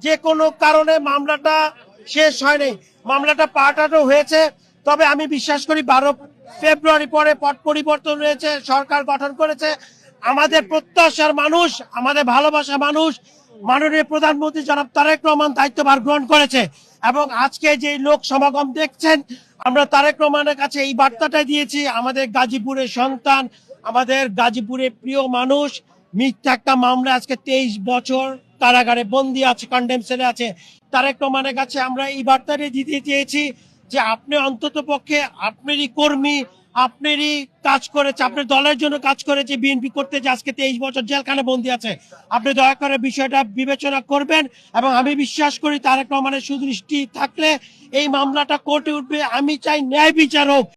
যে কোনো কারণে মামলাটা শেষ হয়নি, মামলাটা পাল্টানো হয়েছে। তবে আমি বিশ্বাস করি 12 ফেব্রুয়ারি পরে পট পরিবর্তন হয়েছে, সরকার গঠন করেছে। আমাদের প্রত্যাশার মানুষ, আমাদের ভালোবাসার মানুষ মাননীয় প্রধানমন্ত্রী জনাব তারেক রহমান দায়িত্বভার গ্রহণ করেছে। এবং আজকে যে লোক সমাগম দেখছেন, আমরা তারেক রহমানের কাছে এই বার্তাটাই দিয়েছি, আমাদের গাজীপুরের সন্তান, আমাদের গাজীপুরের প্রিয় মানুষ মিথ্যা একটা মামলা আজকে 23 বছর কারাগারে বন্দী আছে, কন্ডেম সেলে আছে। তারেক রহমানের কাছে আমরা এই বার্তাটাই দিতে চেয়েছি যে আপনি অন্তত পক্ষে আপনারই কর্মী, আপনারই কাজ করেছে, আপনার দলের জন্য কাজ করেছে বিএনপি করতে, যে আজকে 23 বছর জেলখানে বন্দী আছে। আপনি দয়া করে বিষয়টা বিবেচনা করবেন। এবং আমি বিশ্বাস করি তারেক রহমানের সুদৃষ্টি থাকলে এই মামলাটা কোর্টে উঠবে। আমি চাই ন্যায় বিচার হোক।